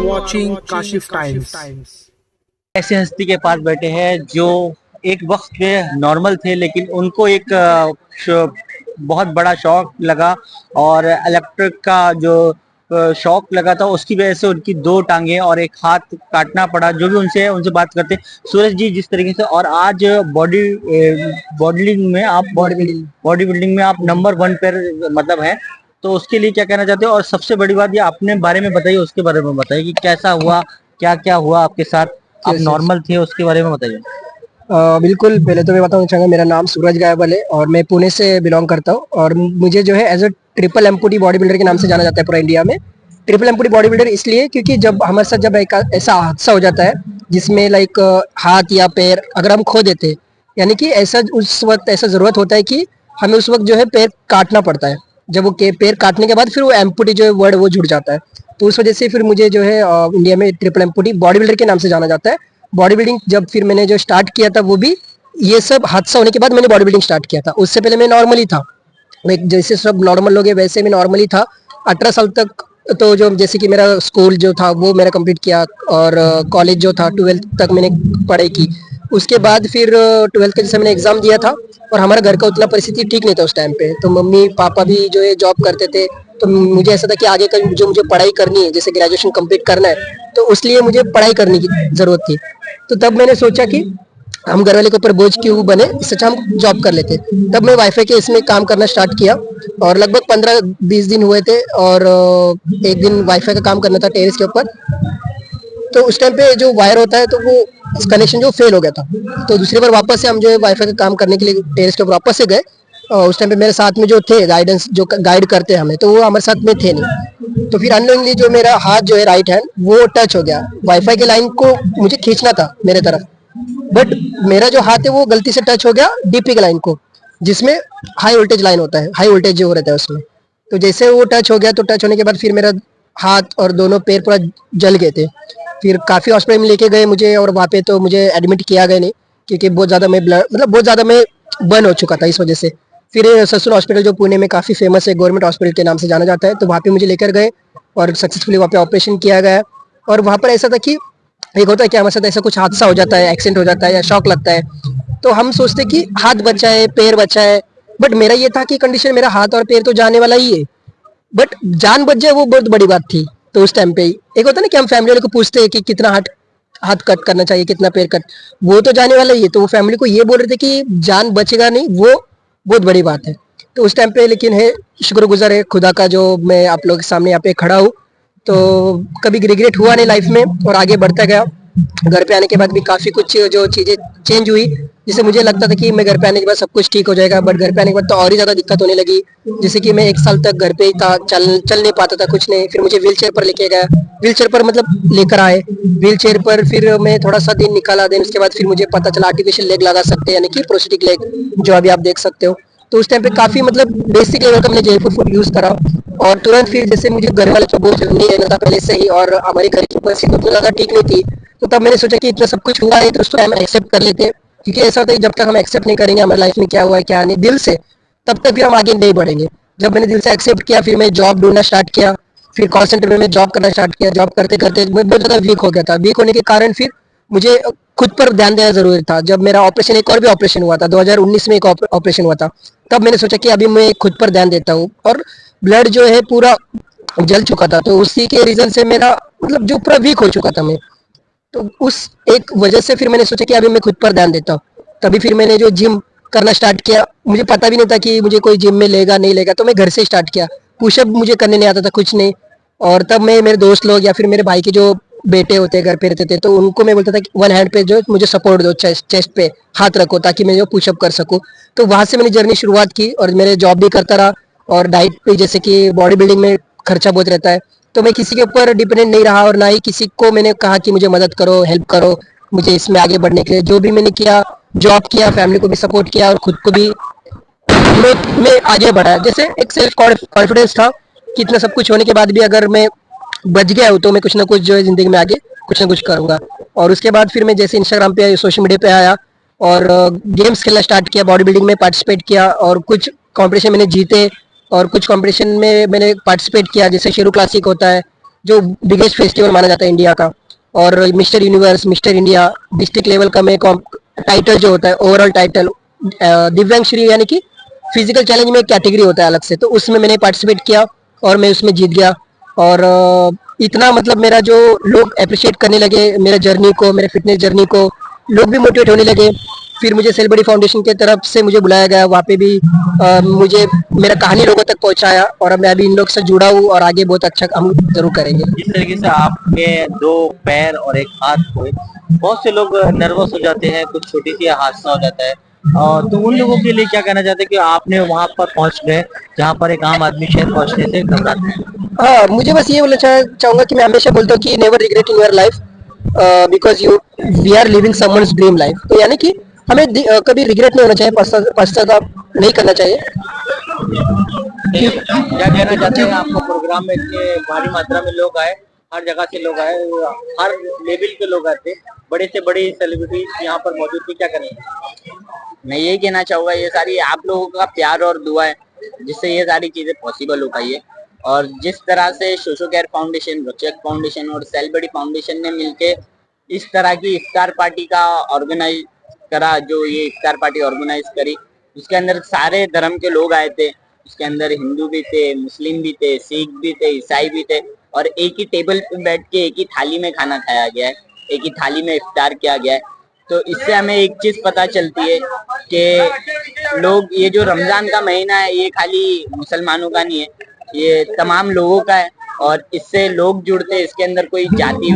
watching Kashif Times. ऐसे हस्ती के पास बैठे हैं जो एक वक्त के नॉर्मल थे, लेकिन उनको एक बहुत बड़ा शौक लगा और इलेक्ट्रिक का जो शौक लगा था उसकी वजह से उनकी 2 टांगे और एक हाथ काटना पड़ा। जो भी उनसे बात करते हैं सूरज जी जिस तरीके से, और आज बॉडी बिल्डिंग में आप नंबर 1 पर मतलब है, तो उसके लिए क्या कहना चाहते हो? और सबसे बड़ी बात ये अपने बारे में बताइए, उसके बारे में बताइए कि कैसा हुआ, क्या क्या हुआ आपके साथ, आप नॉर्मल थे, उसके बारे में बताइए। बिल्कुल, पहले तो मैं बताना चाहूँगा मेरा नाम सूरज गायबल है और मैं पुणे से बिलोंग करता हूँ और मुझे जो है as a triple amputee body builder के नाम से जाना जाता है पूरा इंडिया में। ट्रिपल एम्पूटी बॉडी बिल्डर इसलिए क्योंकि जब हमारे साथ जब एक ऐसा हादसा हो जाता है जिसमें लाइक हाथ या पैर अगर हम खो देते, यानी कि ऐसा उस वक्त ऐसा ज़रूरत होता है कि हमें उस वक्त जो है पैर काटना पड़ता है। जब वो पैर काटने के बाद फिर वो एम्पूटी जो है वर्ड वो जुड़ जाता है, तो उस वजह से फिर मुझे जो है इंडिया में ट्रिपल एम्पूटी बॉडी बिल्डर के नाम से जाना जाता है। बॉडी बिल्डिंग जब फिर मैंने जो स्टार्ट किया था वो भी ये सब हादसा होने के बाद मैंने बॉडी बिल्डिंग स्टार्ट किया था। उससे पहले मैं नॉर्मली था, लाइक जैसे सब नॉर्मल लोग हैं वैसे मैं नॉर्मली था 18 साल तक। तो जो जैसे कि मेरा स्कूल जो था वो मैंने कंप्लीट किया और कॉलेज जो था 12th तक मैंने पढ़ाई की। उसके बाद फिर 12th का जैसे मैंने एग्जाम दिया था और हमारे घर का उतना परिस्थिति ठीक नहीं था उस टाइम पे, तो मम्मी पापा भी जो है जॉब करते थे, तो मुझे ऐसा था कि आगे का जो मुझे पढ़ाई करनी है जैसे ग्रेजुएशन कंप्लीट करना है, तो उस लिए मुझे पढ़ाई करने की ज़रूरत थी। तो तब मैंने सोचा कि हम घर वाले के ऊपर बोझ क्यों बने, इससे अच्छा हम जॉब कर लेते। तब मैं वाईफाई के इसमें काम करना स्टार्ट किया और लगभग 15-20 दिन हुए थे और एक दिन वाईफाई का काम करना था टेरेस के ऊपर, तो उस टाइम पे जो वायर होता है तो वो कनेक्शन जो फेल हो गया था, तो दूसरी बार वापस से हम जो है वाईफाई का काम करने के लिए टेरेस के ऊपर वापस से गए। उस टाइम पे मेरे साथ में जो थे गाइडेंस जो गाइड करते हैं हमें, तो वो हमारे साथ में थे नहीं। तो फिर अननोइंगली जो मेरा हाथ जो है राइट हैंड वो टच हो गया वाईफाई के लाइन को, मुझे खींचना था मेरे तरफ, बट मेरा जो हाथ है वो गलती से टच हो गया डीपी के लाइन को, जिसमें हाई वोल्टेज लाइन होता है, हाई वोल्टेज जो रहता है उसमें। तो जैसे वो टच हो गया तो टच होने के बाद फिर मेरा हाथ और दोनों पैर पूरा जल गए थे। फिर काफ़ी हॉस्पिटल में लेके गए मुझे और वहाँ पे तो मुझे एडमिट किया गया नहीं, क्योंकि बहुत ज़्यादा मैं ब्लड मतलब बहुत ज़्यादा मैं बर्न हो चुका था इस वजह से। फिर ससुर हॉस्पिटल जो पुणे में काफ़ी फेमस है, गवर्नमेंट हॉस्पिटल के नाम से जाना जाता है, तो वहाँ पे मुझे लेकर गए और सक्सेसफुली वहाँ पे ऑपरेशन किया गया। और वहाँ पर ऐसा था कि एक होता है कि हमारे साथ ऐसा कुछ हादसा हो जाता है, एक्सीडेंट हो जाता है या शॉक लगता है, तो हम सोचते कि हाथ बचा है पैर बचा है, बट मेरा ये था कि कंडीशन मेरा हाथ और पैर तो जाने वाला ही है, बट जान बच जाए वो बहुत बड़ी बात थी। तो उस टाइम पे ही एक होता है ना कि हम फैमिली वाले को पूछते हैं कि कितना हाथ कट करना चाहिए, कितना पैर कट, वो तो जाने वाला ही है, तो वो फैमिली को ये बोल रहे थे कि जान बचेगा नहीं, वो बहुत बड़ी बात है। तो उस टाइम पे लेकिन है शुक्रगुजार है खुदा का जो मैं आप लोगों के सामने यहाँ पे खड़ा हूँ, तो कभी रिग्रेट हुआ नहीं लाइफ में और आगे बढ़ता गया। घर पे आने के बाद भी काफ़ी कुछ जो चीज़ें चेंज हुई, जिससे मुझे लगता था कि मैं घर पे आने के बाद सब कुछ ठीक हो जाएगा, बट घर पे आने के बाद तो और ही ज़्यादा दिक्कत होने लगी। जैसे कि मैं 1 साल तक घर पे ही था, चल नहीं पाता था कुछ नहीं, फिर मुझे व्हील चेयर पर लेके गया, व्हील चेयर पर मतलब लेकर आए, व्हील चेयर पर फिर मैं थोड़ा सा दिन निकाला, दिन उसके बाद फिर मुझे पता चला आर्टिफिशियल लेग लगा सकते हैं, यानी कि प्रोस्थेटिक लेग जो अभी आप देख सकते हो। तो उस टाइम पे काफ़ी मतलब बेसिक लेवल का मैंने जयपुर फूड यूज़ करा और तुरंत फिर जैसे मुझे घर वाले का बोझ नहीं रहना था पहले से ही और हमारे घर की परिस्थिति उतना ज़्यादा ठीक नहीं थी, तो तब मैंने सोचा कि इतना सब कुछ हुआ है तो उसको हम एक्सेप्ट कर लेते हैं, क्योंकि ऐसा होता है जब तक हम एक्सेप्ट नहीं करेंगे हमारी लाइफ में क्या हुआ है क्या नहीं दिल से, तब तक फिर हम आगे नहीं बढ़ेंगे। जब मैंने दिल से एक्सेप्ट किया फिर मैं जॉब ढूंढना स्टार्ट किया, फिर कॉल सेंटर में मैं जॉब करना स्टार्ट किया। जॉब करते करते मैं बहुत ज़्यादा वीक हो गया था, वीक होने के कारण फिर मुझे खुद पर ध्यान देना जरूरी था। जब मेरा ऑपरेशन एक और भी ऑपरेशन हुआ था 2019 में, एक ऑपरेशन हुआ था, तब मैंने सोचा कि अभी मैं खुद पर ध्यान देता हूँ और ब्लड जो है पूरा जल चुका था, तो उसी के रीजन से मेरा मतलब जो पूरा वीक हो चुका था मैं, तो उस एक वजह से फिर मैंने सोचा कि अभी मैं खुद पर ध्यान देता हूँ। तभी फिर मैंने जो जिम करना स्टार्ट किया, मुझे पता भी नहीं था कि मुझे कोई जिम में लेगा नहीं लेगा, तो मैं घर से स्टार्ट किया। पुशअप मुझे करने नहीं आता था कुछ नहीं, और तब मैं मेरे दोस्त लोग या फिर मेरे भाई के जो बेटे होते घर पे रहते थे, तो उनको मैं बोलता था कि 1 हैंड पे जो मुझे सपोर्ट दो, चेस्ट पे हाथ रखो ताकि मैं जो पुशअप कर सकूँ। तो वहाँ से मैंने जर्नी शुरुआत की और मेरे जॉब भी करता रहा और डाइट पे जैसे कि बॉडी बिल्डिंग में खर्चा बहुत रहता है, तो मैं किसी के ऊपर डिपेंडेंट नहीं रहा और ना ही किसी को मैंने कहा कि मुझे मदद करो, हेल्प करो मुझे इसमें आगे बढ़ने के लिए। जो भी मैंने किया, जॉब किया, फैमिली को भी सपोर्ट किया और खुद को भी मैं आगे बढ़ाया। जैसे एक सेल्फ कॉन्फिडेंस था कि इतना सब कुछ होने के बाद भी अगर मैं बच गया हूँ तो मैं कुछ ना कुछ जो है जिंदगी में आगे कुछ ना कुछ करूंगा। और उसके बाद फिर मैं जैसे इंस्टाग्राम पे सोशल मीडिया पे आया और गेम्स खेलना स्टार्ट किया, बॉडी बिल्डिंग में पार्टिसिपेट किया और कुछ कंपटीशन मैंने जीते और कुछ कंपटीशन में मैंने पार्टिसिपेट किया, जैसे शेरू क्लासिक होता है जो बिगेस्ट फेस्टिवल माना जाता है इंडिया का। और mister universe, mister India, district level का मैं टाइटल जो होता है, ओवरऑल टाइटल, दिव्यांग श्री यानी कि फिजिकल चैलेंज में एक कैटेगरी होता है अलग से, तो उसमें मैंने पार्टिसिपेट किया और मैं उसमें जीत गया। और इतना मतलब मेरा जो लोग अप्रिशिएट करने लगे मेरा जर्नी को, मेरे फिटनेस जर्नी को, लोग भी मोटिवेट होने लगे। फिर मुझे सेल बॉडी फाउंडेशन की तरफ से मुझे बुलाया गया, वहाँ पे भी मुझे मेरा कहानी लोगों तक पहुँचाया और अब मैं अभी इन लोग से जुड़ा हूँ और आगे बहुत अच्छा हम जरूर करेंगे। जिस तरीके से आपके 2 पैर और 1 हाथ हुए, बहुत से लोग नर्वस हो जाते हैं, कुछ छोटी सी हादसा हो जाता है, तो उन लोगों के लिए क्या कहना चाहते हैं कि आपने वहां पर पहुंच गए जहां पर एक आम आदमी शायद पहुंचने से घबराता है। हाँ, मुझे बस ये बोलना चाहूंगा कि मैं हमेशा बोलता हूँ कि never regret in your life, because you we are living someone's dream life. तो यानी कि हमें कभी रिग्रेट नहीं होना चाहिए, पश्चाताप नहीं करना चाहिए। क्या कहना चाहते हैं आपको प्रोग्राम में इतने भारी मात्रा में लोग आए, हर जगह से लोग आए, हर लेवल के लोग आते, बड़े से बड़ी सेलिब्रिटी यहाँ पर मौजूद थी, क्या करेंगे। मैं यही कहना चाहूंगा ये सारी आप लोगों का प्यार और दुआ है जिससे ये सारी चीजें पॉसिबल हो पाई है। और जिस तरह से सोशो केयर फाउंडेशन, रक्षक फाउंडेशन और सेल बॉडी फाउंडेशन ने मिलके इस तरह की इफ्तार पार्टी का ऑर्गेनाइज करा, जो ये इफ्तार पार्टी ऑर्गेनाइज करी, उसके अंदर सारे धर्म के लोग आए थे। उसके अंदर हिंदू भी थे, मुस्लिम भी थे, सिख भी थे, ईसाई भी थे, और एक ही टेबल पे बैठ के एक ही थाली में खाना खाया गया है, एक ही थाली में इफ्तार किया गया है। तो इससे हमें एक चीज पता चलती है कि लोग, ये जो रमजान का महीना है ये खाली मुसलमानों का नहीं है, ये तमाम लोगों का है। और इससे लोग जुड़ते हैं, इसके अंदर कोई जाति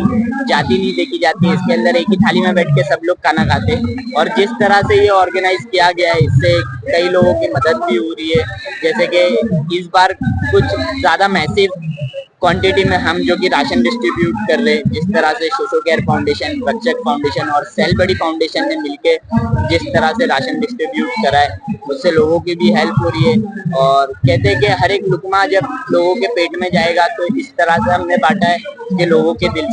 नहीं देखी जाती है, इसके अंदर एक ही थाली में बैठ के सब लोग खाना खाते हैं। और जिस तरह से ये ऑर्गेनाइज किया गया है इससे कई लोगों की मदद भी हो रही है, जैसे कि इस बार कुछ ज्यादा मैसिव क्वांटिटी में हम जो कि राशन डिस्ट्रीब्यूट कर रहे हैं, जिस तरह से सोशो केयर फाउंडेशन, रक्षक फाउंडेशन और सेल बॉडी फाउंडेशन ने मिलके जिस तरह से राशन डिस्ट्रीब्यूट करा है, उससे लोगों की भी हेल्प हो रही है। और कहते हैं कि हर एक लुकमा जब लोगों के पेट में जाएगा, तो इस तरह से हमने बांटा है कि लोगों के दिल से